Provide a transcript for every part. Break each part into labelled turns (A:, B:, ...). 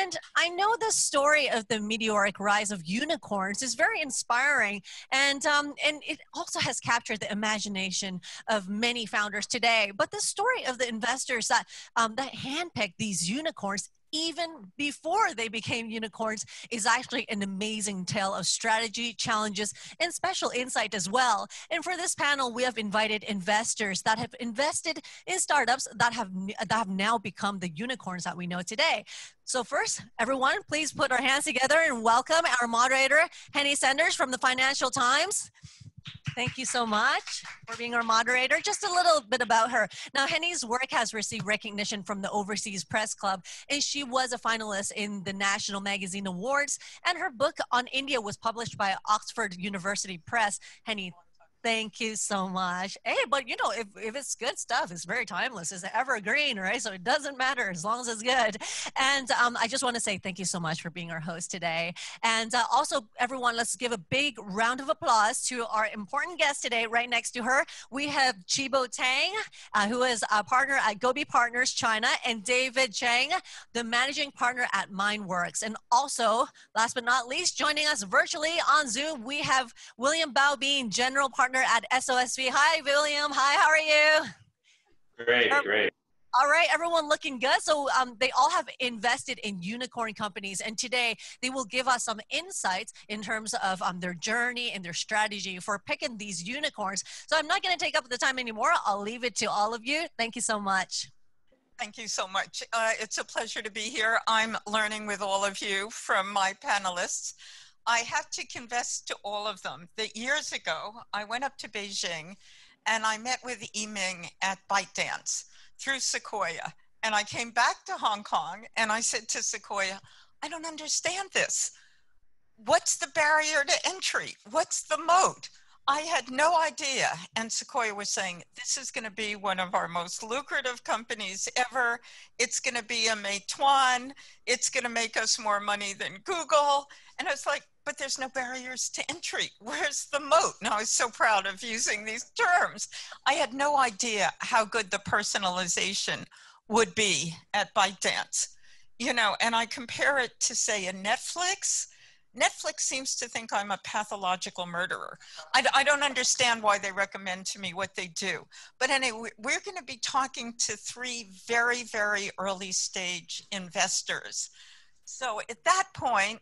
A: And I know the story of the meteoric rise of unicorns is very inspiring, and it also has captured the imagination of many founders today. But the story of the investors that handpicked these unicorns even before they became unicorns is actually an amazing tale of strategy, challenges, and special insight as well. And for this panel, we have invited investors that have invested in startups that have now become the unicorns that we know today. So first, everyone, please put our hands together and welcome our moderator, Henny Senders from the Financial Times. Thank you so much for being our moderator. Just a little bit about her. Now, Henny's work has received recognition from the Overseas Press Club, and she was a finalist in the National Magazine Awards, and her book on India was published by Oxford University Press. Henny, thank you so much. Hey, but you know, if it's good stuff, it's very timeless. It's evergreen, right? So it doesn't matter as long as it's good. And I just want to say thank you so much for being our host today. And also, everyone, let's give a big round of applause to our important guest today. Right next to her, we have Chibo Tang, who is a partner at Gobi Partners China, and David Chang, the managing partner at Mindworks. And also, last but not least, joining us virtually on Zoom, we have William Bao being general partner at SOSV. Hi, William. Hi, how are you?
B: Great.
A: All right, everyone looking good. So they all have invested in unicorn companies, and today they will give us some insights in terms of their journey and their strategy for picking these unicorns. So I'm not going to take up the time anymore. I'll leave it to all of you. Thank you so much.
C: Thank you so much. It's a pleasure to be here. I'm learning with all of you from my panelists. I have to confess to all of them that years ago, I went up to Beijing and I met with Yiming at ByteDance through Sequoia. And I came back to Hong Kong and I said to Sequoia, I don't understand this. What's the barrier to entry? What's the moat? I had no idea. And Sequoia was saying, this is going to be one of our most lucrative companies ever. It's going to be a Meituan. It's going to make us more money than Google. And I was like, but there's no barriers to entry. Where's the moat? Now, I was so proud of using these terms. I had no idea how good the personalization would be at ByteDance. You know, and I compare it to, say, a Netflix. Netflix seems to think I'm a pathological murderer. I don't understand why they recommend to me what they do. But anyway, we're going to be talking to three very, very early stage investors. So at that point,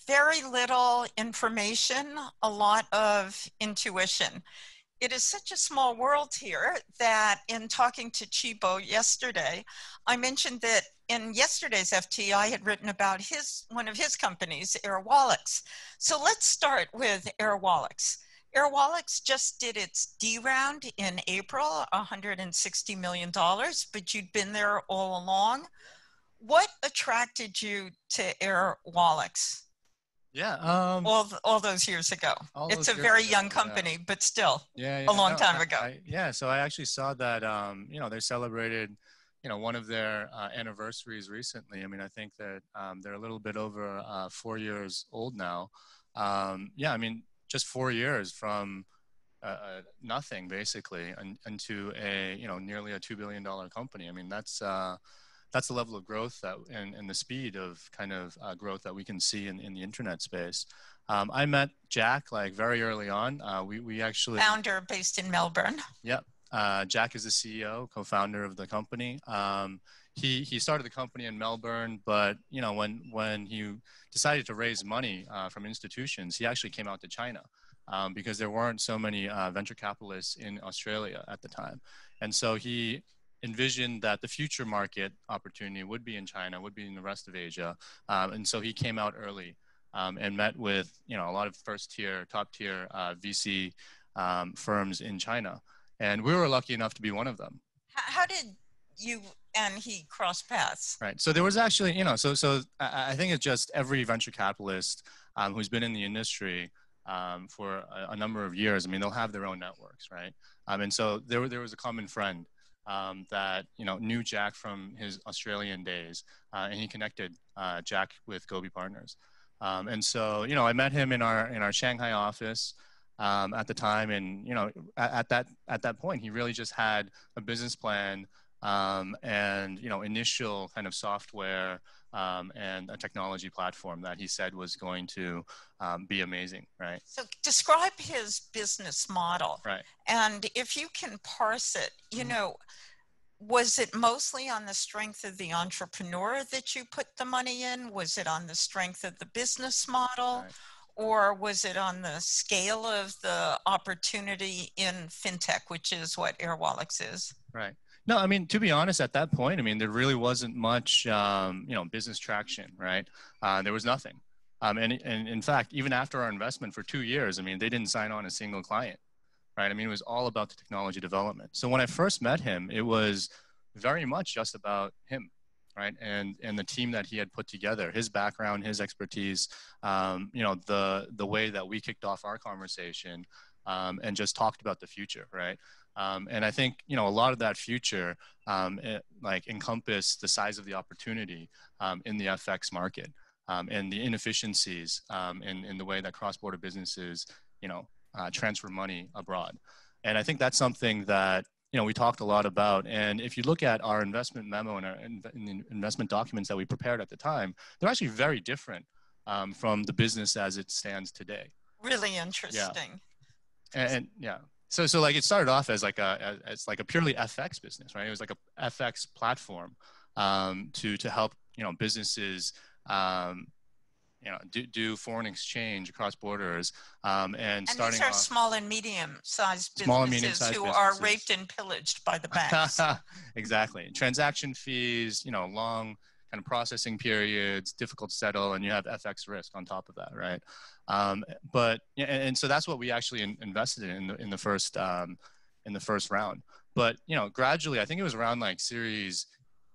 C: very little information, a lot of intuition. It is such a small world here that in talking to Chibo yesterday, I mentioned that in yesterday's FT, I had written about one of his companies, Airwallex. So let's start with Airwallex. Airwallex just did its D round in April, $160 million, but you'd been there all along. What attracted you to Airwallex?
B: Yeah.
C: All those years ago. It's a very young company, but still a long time ago.
B: So I actually saw that, you know, they celebrated, you know, one of their anniversaries recently. I mean, I think that they're a little bit over 4 years old now. Yeah, I mean, just 4 years from nothing basically into a, you know, nearly a $2 billion company. I mean, that's the level of growth that and the speed of kind of growth that we can see in the internet space. I met Jack like very early on. We actually
C: founder based in Melbourne.
B: Yep. Jack is the CEO, co-founder of the company. He started the company in Melbourne, but you know when he decided to raise money from institutions, he actually came out to China because there weren't so many venture capitalists in Australia at the time, and so he envisioned that the future market opportunity would be in China, would be in the rest of Asia. And so he came out early and met with, you know, a lot of top tier VC firms in China. And we were lucky enough to be one of them.
C: How did you and he cross paths?
B: Right. So there was actually, you know, so I think it's just every venture capitalist who's been in the industry for a number of years. I mean, they'll have their own networks, right? And so there was a common friend that, you know, knew Jack from his Australian days, and he connected Jack with Gobi Partners. And so, you know, I met him in our Shanghai office at the time, and you know, at that point, he really just had a business plan and, you know, initial kind of software and a technology platform that he said was going to be amazing, right?
C: So describe his business model.
B: Right.
C: And if you can parse it, you know, was it mostly on the strength of the entrepreneur that you put the money in? Was it on the strength of the business model?
B: Right.
C: Or was it on the scale of the opportunity in fintech, which is what Airwallex is?
B: Right. No, I mean, to be honest, at that point, I mean, there really wasn't much, you know, business traction, right? There was nothing. And in fact, even after our investment for 2 years, I mean, they didn't sign on a single client, right? I mean, it was all about the technology development. So when I first met him, it was very much just about him, right? And the team that he had put together, his background, his expertise, you know, the way that we kicked off our conversation, and just talked about the future, right? And I think, you know, a lot of that future, like encompassed the size of the opportunity in the FX market, and the inefficiencies in the way that cross-border businesses, you know, transfer money abroad. And I think that's something that, you know, we talked a lot about. And if you look at our investment memo and our investment documents that we prepared at the time, they're actually very different from the business as it stands today.
C: Really interesting.
B: Yeah. And yeah. So like it started off as like a purely FX business, right? It was like a FX platform to help, you know, businesses you know, do foreign exchange across borders, and starting
C: these are
B: off,
C: small and medium-sized businesses who are raped and pillaged by the banks.
B: Exactly. Transaction fees, you know, long kind of processing periods, difficult to settle, and you have FX risk on top of that, right? But and so that's what we actually invested in the first round. But you know, gradually, I think it was around like Series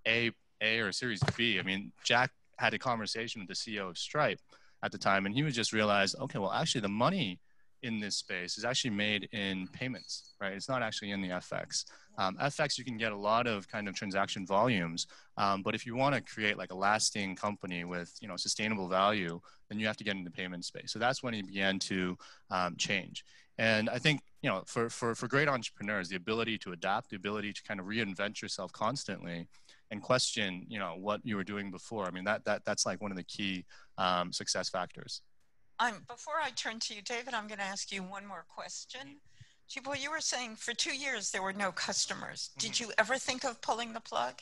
B: A or Series B. I mean, Jack had a conversation with the CEO of Stripe at the time, and he would just realize, okay, well, actually, the money in this space is actually made in payments, right? It's not actually in the FX. FX, you can get a lot of kind of transaction volumes, but if you want to create like a lasting company with, you know, sustainable value, then you have to get into the payment space. So that's when he began to change. And I think, you know, for great entrepreneurs, the ability to adapt, the ability to kind of reinvent yourself constantly and question, you know, what you were doing before. I mean, that's like one of the key success factors.
C: Before I turn to you, David, I'm going to ask you one more question. Chibo, you were saying for 2 years there were no customers. Did you ever think of pulling the plug?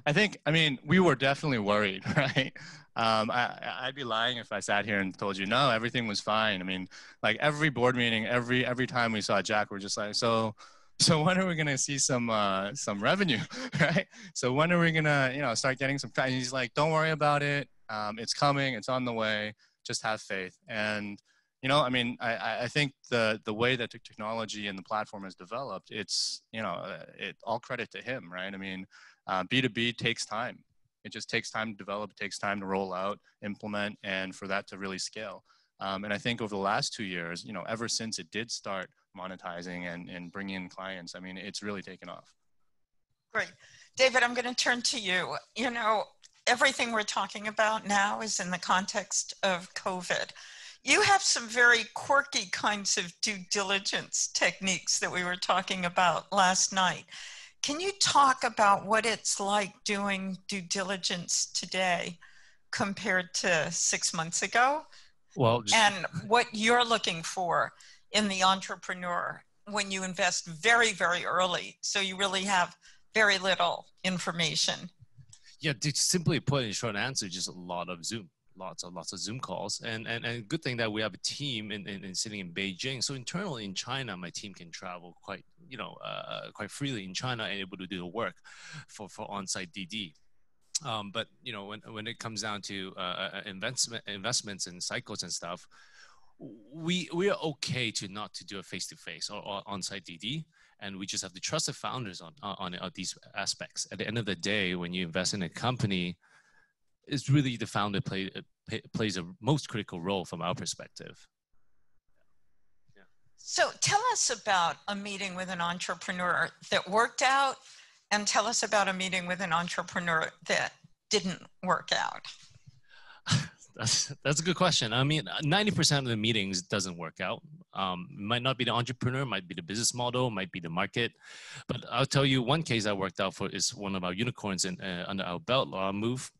B: I mean, we were definitely worried, right? I'd be lying if I sat here and told you, no, everything was fine. I mean, like every board meeting, every time we saw Jack, we're just like, so when are we going to see some revenue, right? So when are we going to, you know, start getting some, and he's like, don't worry about it. It's coming, it's on the way, just have faith. And, you know, I mean, I think the way that the technology and the platform has developed, it's, you know, all credit to him, right? I mean, B2B takes time. It just takes time to develop, it takes time to roll out, implement, and for that to really scale. And I think over the last 2 years, you know, ever since it did start monetizing and bringing in clients, I mean, it's really taken off.
C: Great. David, I'm going to turn to you. You know, everything we're talking about now is in the context of COVID. You have some very quirky kinds of due diligence techniques that we were talking about last night. Can you talk about what it's like doing due diligence today compared to 6 months ago?
D: Well,
C: and what you're looking for in the entrepreneur when you invest very, very early, so you really have very little information?
D: Yeah, to simply put in short answer, just a lot of Zoom. Lots of Zoom calls, and good thing that we have a team in sitting in Beijing. So internally in China, my team can travel quite quite freely in China and able to do the work for on-site DD. But you know, when it comes down to investments and cycles and stuff, we are okay to not to do a face-to-face or on-site DD, and we just have to trust the founders on these aspects. At the end of the day, when you invest in a company, it's really the founder plays a most critical role from our perspective. Yeah.
C: So tell us about a meeting with an entrepreneur that worked out, and tell us about a meeting with an entrepreneur that didn't work out.
D: That's a good question. I mean, 90% of the meetings doesn't work out. Might not be the entrepreneur, might be the business model, might be the market. But I'll tell you one case I worked out for is one of our unicorns under our belt, Move.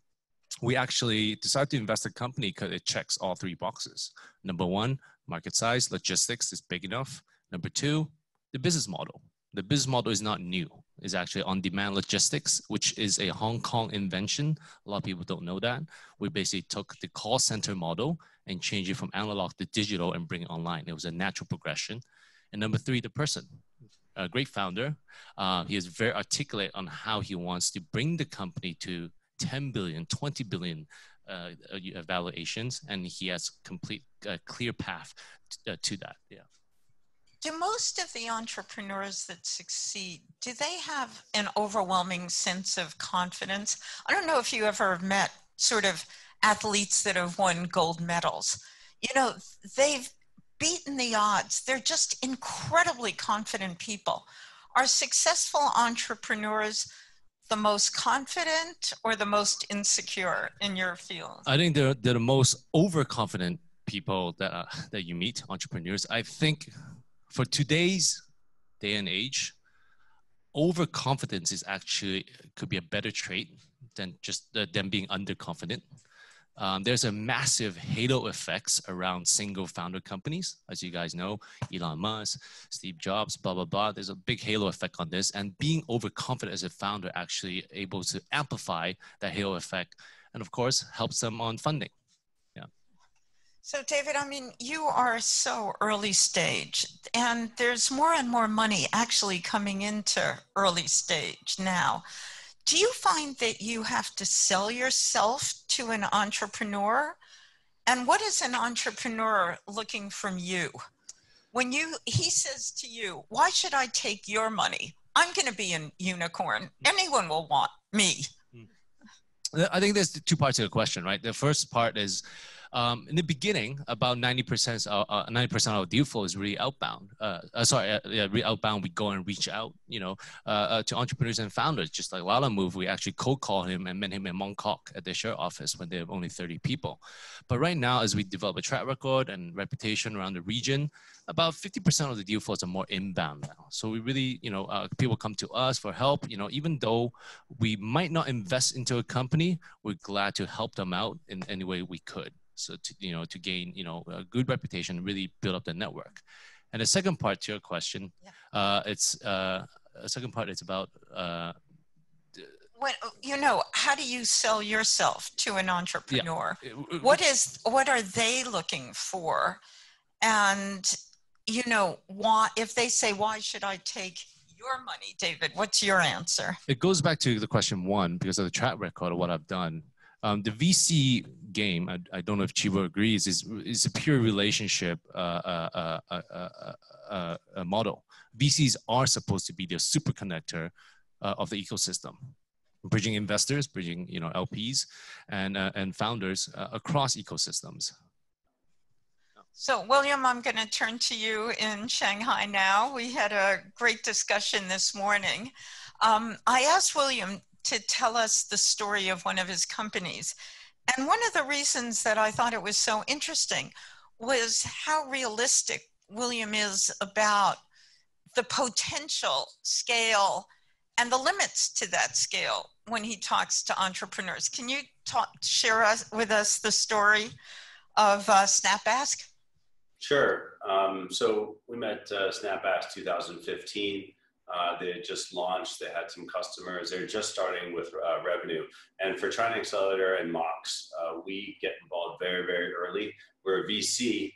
D: We actually decided to invest in a company because it checks all three boxes. Number one, market size, logistics is big enough. Number two, the business model. The business model is not new. It's actually on-demand logistics, which is a Hong Kong invention. A lot of people don't know that. We basically took the call center model and changed it from analog to digital and bring it online. It was a natural progression. And number three, the person. A great founder. He is very articulate on how he wants to bring the company to 10 billion, 20 billion valuations, and he has complete clear path to that. Yeah.
C: Do most of the entrepreneurs that succeed, do they have an overwhelming sense of confidence? I don't know if you ever met sort of athletes that have won gold medals. You know, they've beaten the odds. They're just incredibly confident people. Are successful entrepreneurs the most confident or the most insecure in your field?
D: I think they're the most overconfident people that you meet, entrepreneurs. I think for today's day and age, overconfidence is actually could be a better trait than just than being underconfident. There's a massive halo effects around single founder companies. As you guys know, Elon Musk, Steve Jobs, blah, blah, blah. There's a big halo effect on this, and being overconfident as a founder actually able to amplify that halo effect and of course helps them on funding. Yeah.
C: So David, I mean, you are so early stage and there's more and more money actually coming into early stage now. Do you find that you have to sell yourself to an entrepreneur? And what is an entrepreneur looking from you? When he says to you, why should I take your money? I'm going to be a unicorn. Anyone will want me.
D: I think there's two parts to the question, right? The first part is, in the beginning, about 90% of our deal flow is really outbound. Really outbound. We go and reach out, to entrepreneurs and founders. Just like Lala Move, we actually cold called him and met him in Mongkok at their share office when they have only 30 people. But right now, as we develop a track record and reputation around the region, about 50% of the deal flows are more inbound now. So we really, people come to us for help. Even though we might not invest into a company, we're glad to help them out in any way we could. So to gain, a good reputation, really build up the network. And the second part to your question, second part is about.
C: How do you sell yourself to an entrepreneur?
D: Yeah.
C: What are they looking for? And, why, if they say, why should I take your money, David, what's your answer?
D: It goes back to the question one, because of the track record of what I've done. The VC game, I don't know if Chibo agrees, is a pure relationship model. VCs are supposed to be the super connector of the ecosystem, bridging investors, bridging LPs and founders across ecosystems.
C: So William, I'm going to turn to you in Shanghai now. We had a great discussion this morning. I asked William to tell us the story of one of his companies. And one of the reasons that I thought it was so interesting was how realistic William is about the potential scale and the limits to that scale when he talks to entrepreneurs. Can you share with us the story of SnapAsk?
E: Sure. So we met SnapAsk 2015. They had just launched, they had some customers, they're just starting with revenue. And for China Accelerator and Mox, we get involved very, very early. We're a VC,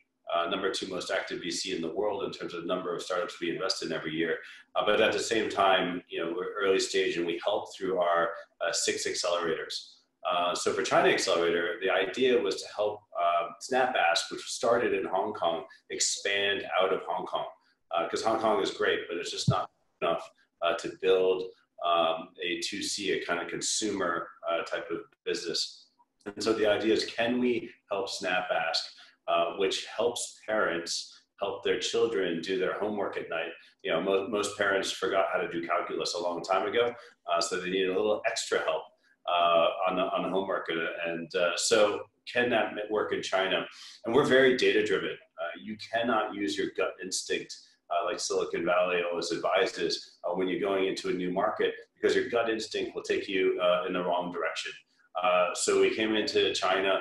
E: number 2 most active VC in the world in terms of number of startups we invest in every year. But at the same time, we're early stage and we help through our 6 accelerators. So for China Accelerator, the idea was to help SnapAsk, which started in Hong Kong, expand out of Hong Kong. Because Hong Kong is great, but it's just not enough to build a 2C, a kind of consumer type of business. And so the idea is, can we help SnapAsk, which helps parents help their children do their homework at night. Most parents forgot how to do calculus a long time ago, so they need a little extra help on the homework. And so can that work in China? And we're very data driven. You cannot use your gut instinct like Silicon Valley always advises when you're going into a new market, because your gut instinct will take you in the wrong direction. So we came into China,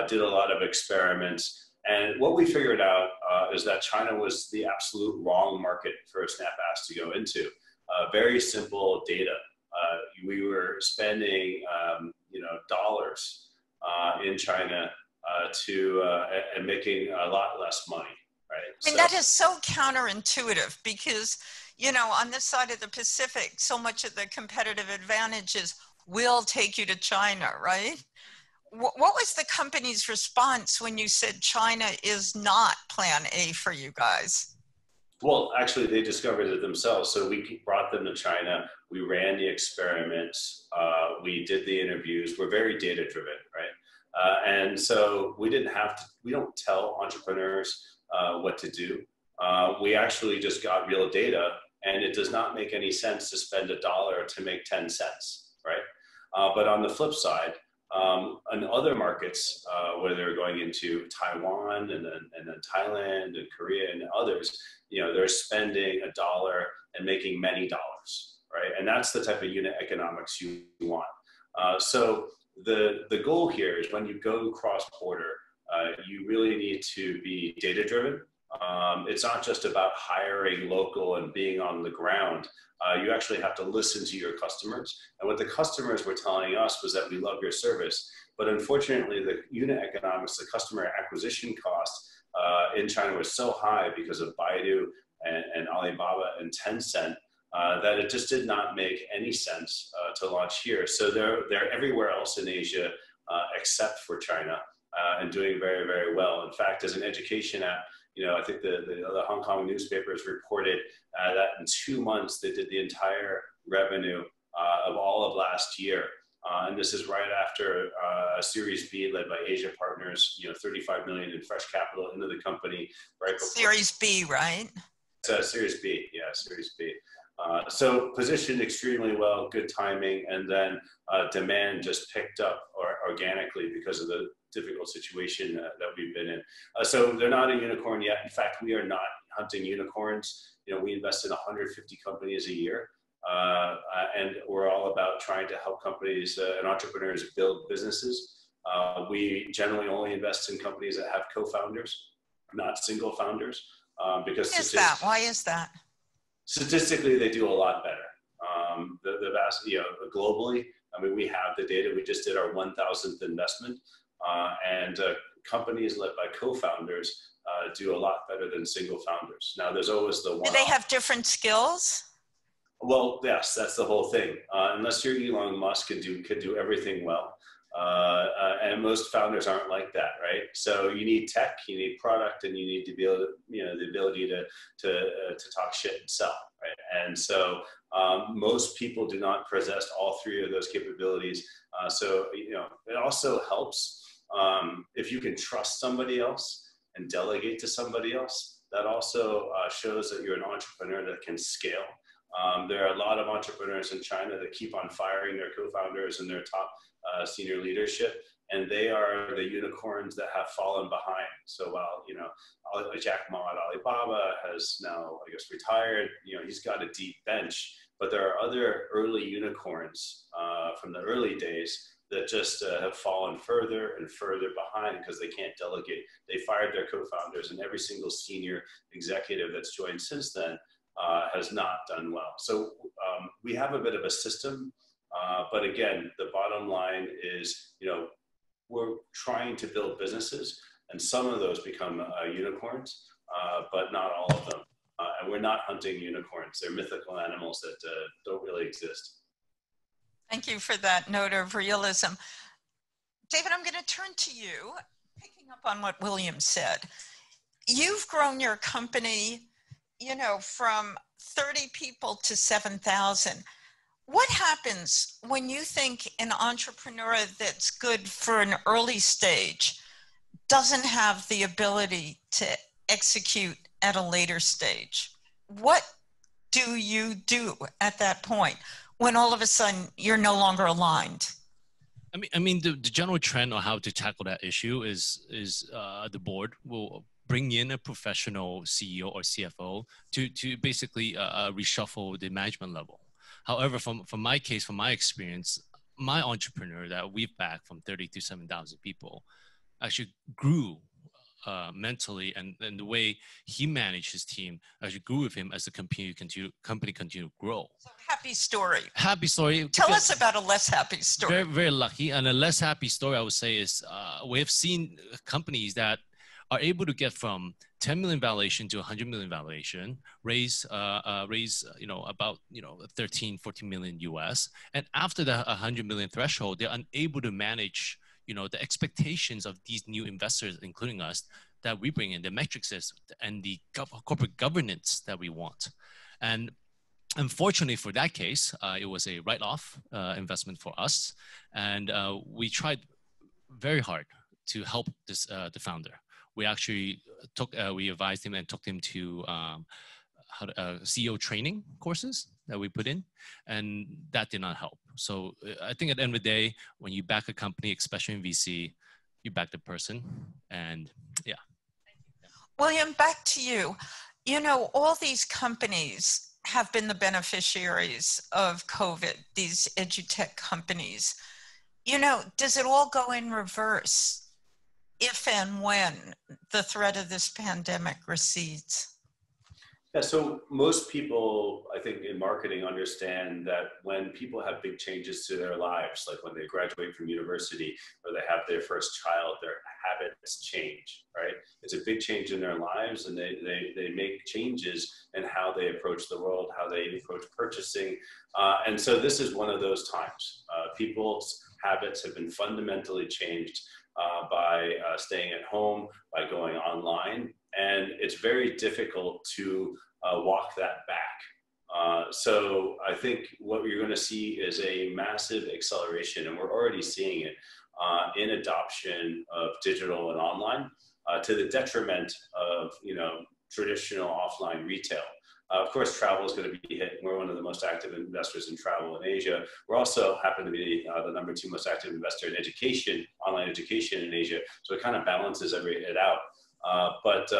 E: did a lot of experiments, and what we figured out is that China was the absolute wrong market for SnapAsk to go into. Very simple data. We were spending, dollars in China and making a lot less money. Right.
C: I mean, that is so counterintuitive because, on this side of the Pacific, so much of the competitive advantages will take you to China, right? What was the company's response when you said China is not plan A for you guys?
E: Well, actually, they discovered it themselves. So we brought them to China. We ran the experiments. We did the interviews. We're very data driven, right? And so we don't tell entrepreneurs what to do. We actually just got real data, and it does not make any sense to spend $1 to make 10 cents, right? But on the flip side, in other markets where they're going into Taiwan and then Thailand and Korea and others, they're spending $1 and making many dollars, right? And that's the type of unit economics you want. So the goal here is when you go cross-border, you really need to be data-driven. It's not just about hiring local and being on the ground. You actually have to listen to your customers. And what the customers were telling us was that we love your service. But unfortunately, the unit economics, the customer acquisition cost in China was so high because of Baidu and Alibaba and Tencent that it just did not make any sense to launch here. So they're everywhere else in Asia except for China and doing very, very well. In fact, as an education app, I think the Hong Kong newspapers reported that in 2 months, they did the entire revenue of all of last year. And this is right after a Series B led by Asia Partners, $35 million in fresh capital into the company. Right before.
C: Series B, right?
E: Series B, yeah, Series B. So positioned extremely well, good timing, and then demand just picked up organically because of the difficult situation that we've been in. So they're not a unicorn yet. In fact, we are not hunting unicorns. We invest in 150 companies a year, and we're all about trying to help companies and entrepreneurs build businesses. We generally only invest in companies that have co-founders, not single founders, because
C: Why is that?
E: Statistically, they do a lot better. The vast, globally, we have the data. We just did our 1,000th investment, and companies led by co-founders do a lot better than single founders. Now, there's always the one.
C: Do they have different skills?
E: Well, yes, that's the whole thing. Unless you're Elon Musk and could do everything well, and most founders aren't like that, right? So you need tech, you need product, and you need to be able to, the ability to talk shit and sell, right? And so most people do not possess all three of those capabilities. So it also helps if you can trust somebody else and delegate to somebody else. That also shows that you're an entrepreneur that can scale. There are a lot of entrepreneurs in China that keep on firing their co-founders and their top senior leadership, and they are the unicorns that have fallen behind. So while Jack Ma at Alibaba has now, I guess, retired, he's got a deep bench, but there are other early unicorns from the early days that just have fallen further and further behind because they can't delegate. They fired their co-founders, and every single senior executive that's joined since then has not done well. So we have a bit of a system, but again, the bottom line is, we're trying to build businesses, and some of those become unicorns, but not all of them. And we're not hunting unicorns. They're mythical animals that don't really exist.
C: Thank you for that note of realism. David, I'm going to turn to you, picking up on what William said. You've grown your company, from 30 people to 7,000. What happens when you think an entrepreneur that's good for an early stage doesn't have the ability to execute at a later stage? What do you do at that point when all of a sudden you're no longer aligned?
D: The general trend on how to tackle that issue is the board will bring in a professional CEO or CFO to basically reshuffle the management level. However, from my case, from my experience, my entrepreneur that we've backed from 30 to 7,000 people actually grew mentally, and the way he managed his team actually grew with him as the company continued to grow.
C: So happy story.
D: Happy story.
C: Tell us about a less happy story.
D: Very, very lucky. And a less happy story, I would say, is we have seen companies that are able to get from 10 million valuation to 100 million valuation, raise about 13, 14 million US. And after the 100 million threshold, they're unable to manage the expectations of these new investors, including us, that we bring in, the metrics and the corporate governance that we want. And unfortunately for that case, it was a write-off investment for us. And we tried very hard to help the founder. We actually we advised him and took him to CEO training courses that we put in, and that did not help. So I think at the end of the day, when you back a company, especially in VC, you back the person, and yeah.
C: William, back to you. All these companies have been the beneficiaries of COVID, these edutech companies. Does it all go in reverse if and when the threat of this pandemic recedes?
E: Yeah, so most people, I think, in marketing understand that when people have big changes to their lives, like when they graduate from university or they have their first child, their habits change, right? It's a big change in their lives, and they make changes in how they approach the world, how they approach purchasing. And so this is one of those times. People's habits have been fundamentally changed by staying at home, by going online. And it's very difficult to walk that back. So I think what you're going to see is a massive acceleration, and we're already seeing it in adoption of digital and online to the detriment of traditional offline retail. Of course, travel is going to be hit. We're one of the most active investors in travel in Asia. We also happen to be the number 2 most active investor in education, online education in Asia. So it kind of balances it out. But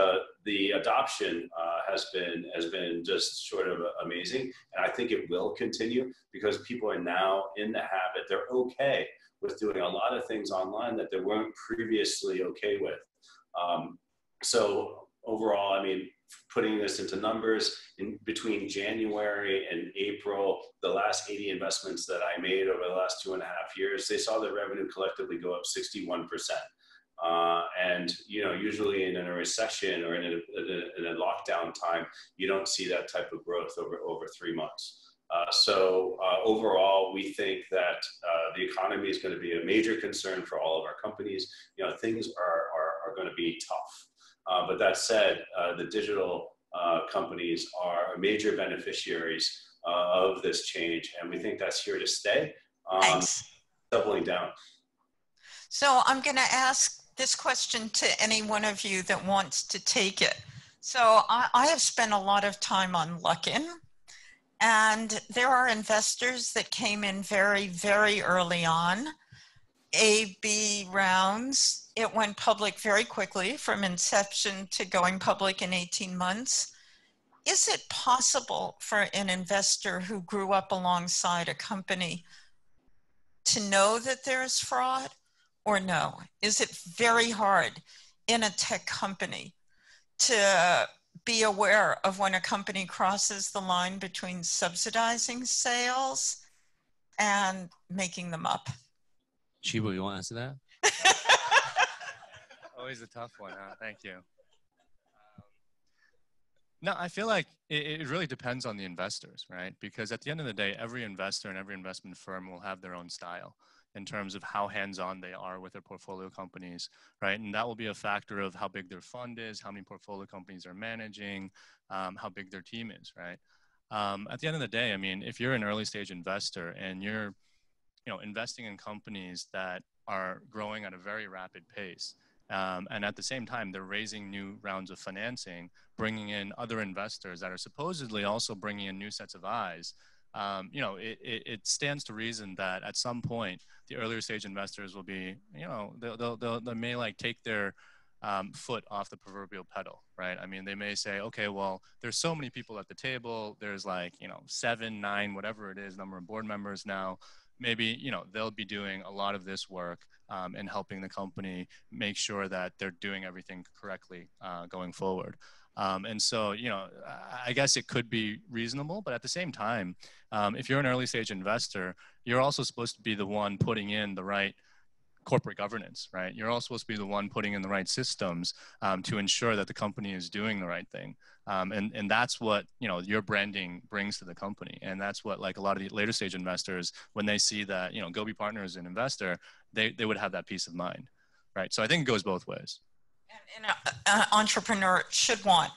E: the adoption has been just sort of amazing, and I think it will continue because people are now in the habit. They're okay with doing a lot of things online that they weren't previously okay with. So overall, putting this into numbers, in between January and April, the last 80 investments that I made over the last 2.5 years, they saw their revenue collectively go up 61%. And usually in a recession or in a lockdown time, you don't see that type of growth over 3 months. So overall, we think that the economy is going to be a major concern for all of our companies. Things are going to be tough. But that said, the digital companies are major beneficiaries of this change, and we think that's here to stay.
C: Thanks.
E: Doubling down.
C: So I'm going to ask this question to any one of you that wants to take it. So I have spent a lot of time on Luckin, and there are investors that came in very, very early on, A, B rounds. It went public very quickly from inception to going public in 18 months. Is it possible for an investor who grew up alongside a company to know that there is fraud? Or no? Is it very hard in a tech company to be aware of when a company crosses the line between subsidizing sales and making them up?
D: Chibo, you want to answer that?
B: Always a tough one, huh? Thank you. No, I feel like it really depends on the investors, right? Because at the end of the day, every investor and every investment firm will have their own style in terms of how hands-on they are with their portfolio companies, right? And that will be a factor of how big their fund is, how many portfolio companies are managing, how big their team is, right? At the end of the day, if you're an early stage investor and you're investing in companies that are growing at a very rapid pace, and at the same time, they're raising new rounds of financing, bringing in other investors that are supposedly also bringing in new sets of eyes. you know, it stands to reason that at some point the earlier stage investors will be, you know, they may like take their foot off the proverbial pedal, right? I mean, they may say, okay, well, there's so many people at the table. There's like, you know, 7, 9, whatever it is, number of board members now. Maybe, you know, they'll be doing a lot of this work and helping the company make sure that they're doing everything correctly going forward. And so, you know, I guess it could be reasonable, but at the same time, if you're an early stage investor, you're also supposed to be the one putting in the right corporate governance, right? You're also supposed to be the one putting in the right systems to ensure that the company is doing the right thing. And that's what, you know, your branding brings to the company. And that's what, like, a lot of the later stage investors, when they see that, you know, Gobi Partner is an investor, they would have that peace of mind, right? So I think it goes both ways.
C: And an entrepreneur should want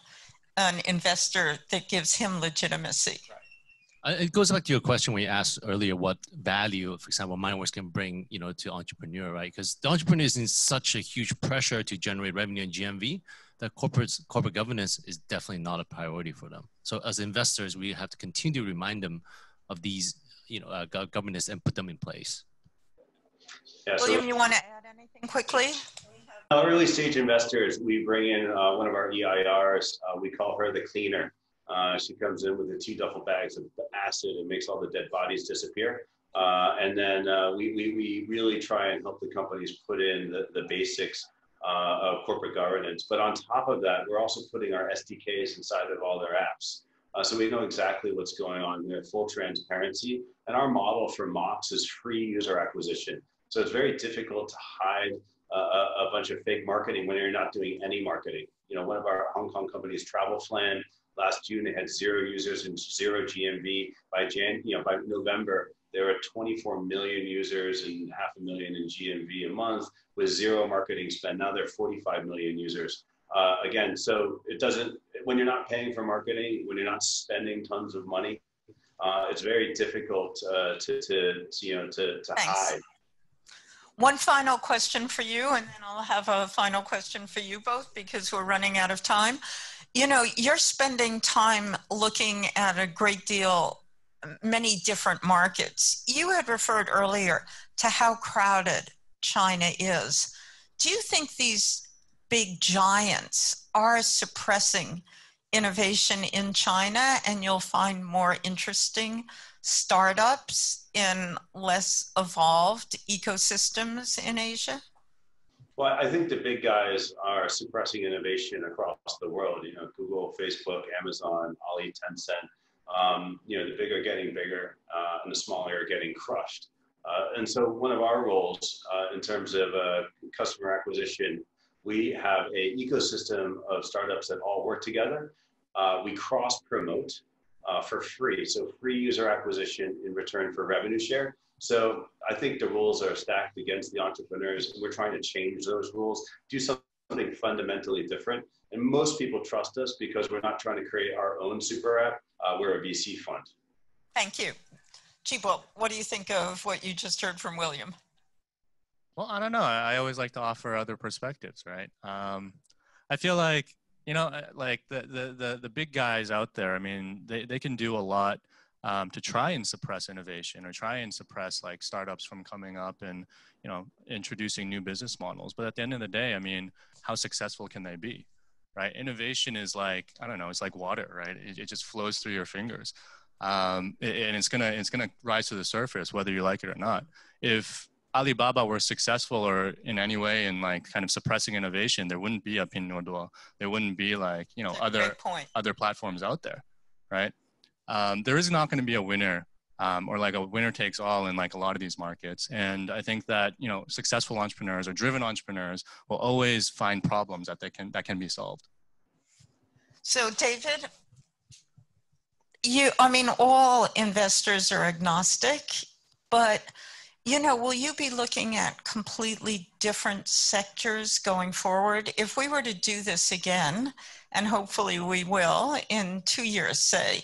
C: an investor that gives him legitimacy.
B: Right.
D: It goes back to your question when you asked earlier what value, for example, Mindworks can bring, you know, to entrepreneur, right? Because the entrepreneur is in such a huge pressure to generate revenue and GMV that corporate governance is definitely not a priority for them. So as investors, we have to continue to remind them of these, you know, governance and put them in place.
E: Yeah,
C: William, you want to add anything quickly?
E: Early stage investors, we bring in one of our EIRs. We call her the cleaner. She comes in with the 2 duffel bags of acid and makes all the dead bodies disappear. And then we really try and help the companies put in the basics of corporate governance. But on top of that, we're also putting our SDKs inside of all their apps. So we know exactly what's going on there, full transparency. And our model for Mox is free user acquisition. So it's very difficult to hide a bunch of fake marketing when you're not doing any marketing. You know, one of our Hong Kong companies, Travel Plan, last June they had 0 users and 0 GMV. By November, there were 24 million users and 500,000 in GMV a month with 0 marketing spend. Now they're 45 million users. Again, so it doesn't, when you're not paying for marketing, when you're not spending tons of money, it's very difficult to hide.
C: One final question for you, and then I'll have a final question for you both because we're running out of time. You know, you're spending time looking at a great deal, many different markets. You had referred earlier to how crowded China is. Do you think these big giants are suppressing innovation in China and you'll find more interesting startups in less evolved ecosystems in Asia?
E: Well, I think the big guys are suppressing innovation across the world. You know, Google, Facebook, Amazon, Ali, Tencent. You know, the big are getting bigger and the smaller are getting crushed. And so one of our roles in terms of customer acquisition, we have an ecosystem of startups that all work together. We cross-promote for free. So free user acquisition in return for revenue share. So I think the rules are stacked against the entrepreneurs. We're trying to change those rules, do something fundamentally different. And most people trust us because we're not trying to create our own super app. We're a VC fund.
C: Thank you. Chibo, what do you think of what you just heard from William?
B: Well, I don't know. I always like to offer other perspectives, right? I feel like, you know, like the big guys out there, I mean, they can do a lot to try and suppress innovation or try and suppress like startups from coming up and, you know, introducing new business models. But at the end of the day, I mean, how successful can they be, right? Innovation is like, I don't know, it's like water, right? It just flows through your fingers. And it's gonna rise to the surface, whether you like it or not. If Alibaba were successful or in any way in like kind of suppressing innovation, there wouldn't be a Pinduoduo. There wouldn't be like, you know, other platforms out there, right? There is not going to be a winner or like a winner takes all in like a lot of these markets. And I think that, you know, successful entrepreneurs or driven entrepreneurs will always find problems that can be solved.
C: So David, I mean, all investors are agnostic, but you know, will you be looking at completely different sectors going forward? If we were to do this again, and hopefully we will in 2 years, say,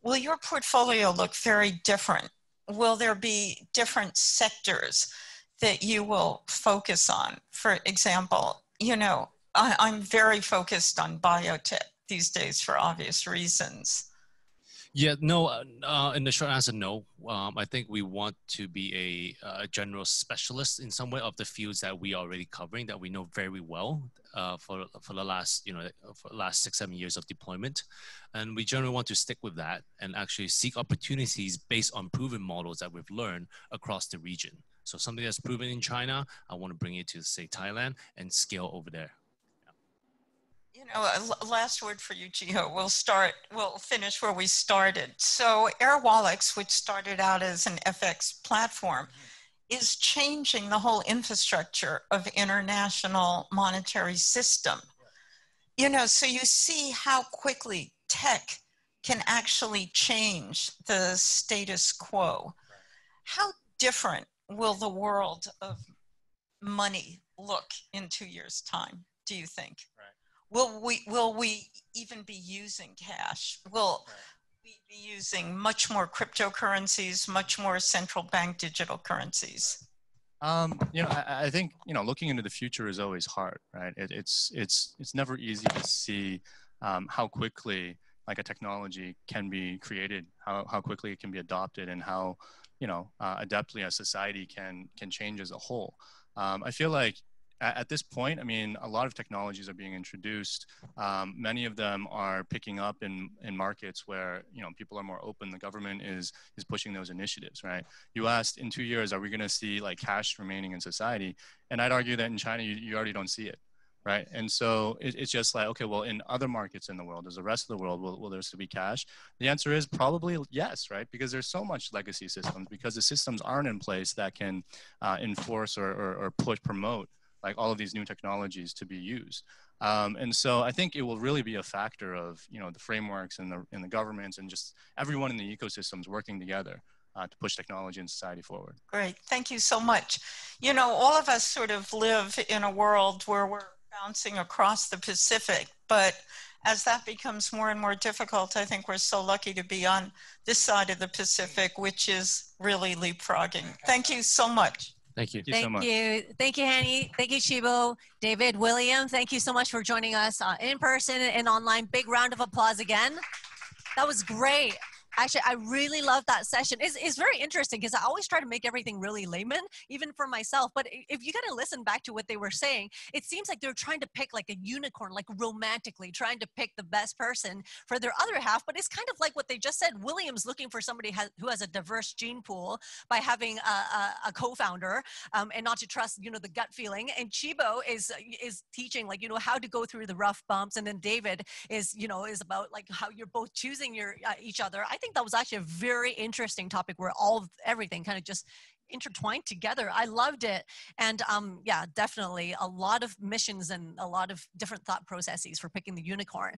C: will your portfolio look very different? Will there be different sectors that you will focus on? For example, you know, I'm very focused on biotech these days for obvious reasons.
D: Yeah, no, in the short answer, no. I think we want to be a general specialist in some way of the fields that we are already covering, that we know very well for the last, for the last 6-7 years of deployment. And we generally want to stick with that and actually seek opportunities based on proven models that we've learned across the region. So something that's proven in China, I want to bring it to, say, Thailand and scale over there.
C: You know, last word for you, Chiho. We'll finish where we started. So Airwallex, which started out as an FX platform, is changing the whole infrastructure of international monetary system. You know, so you see how quickly tech can actually change the status quo. How different will the world of money look in 2 years' time, do you think? Will we even be using cash? Will we be using much more cryptocurrencies, much more central bank digital currencies?
B: I think, looking into the future is always hard, right? It's never easy to see how quickly like a technology can be created, how quickly it can be adopted, and how, adeptly a society can change as a whole. I feel like at this point, I mean, a lot of technologies are being introduced. Many of them are picking up in markets where, people are more open. The government is pushing those initiatives, right? You asked, in 2 years, are we going to see like cash remaining in society? And I'd argue that in China, you already don't see it, right? And so it's just like, okay, well, in other markets in the world, does the rest of the world, will there still be cash? The answer is probably yes, right? Because there's so much legacy systems, because the systems aren't in place that can enforce or promote like all of these new technologies to be used. And so I think it will really be a factor of, the frameworks and the governments and just everyone in the ecosystems working together to push technology and society forward.
C: Great, thank you so much. You know, all of us sort of live in a world where we're bouncing across the Pacific, but as that becomes more and more difficult, I think we're so lucky to be on this side of the Pacific, which is really leapfrogging. Thank you so much.
D: Thank you.
A: Thank you. Thank you, Henny. Thank you, Chibo. David, William, thank you so much for joining us in person and online. Big round of applause again. That was great. Actually, I really love that session. It's very interesting because I always try to make everything really layman, even for myself. But if you kind of listen back to what they were saying, it seems like they're trying to pick like a unicorn, like romantically, trying to pick the best person for their other half. But it's kind of like what they just said. William's looking for somebody who has a diverse gene pool by having a co-founder and not to trust, the gut feeling. And Chibo is teaching like, how to go through the rough bumps. And then David is about like how you're both choosing each other. I think that was actually a very interesting topic where everything kind of just intertwined together. I loved it. And yeah, definitely a lot of missions and a lot of different thought processes for picking the unicorn.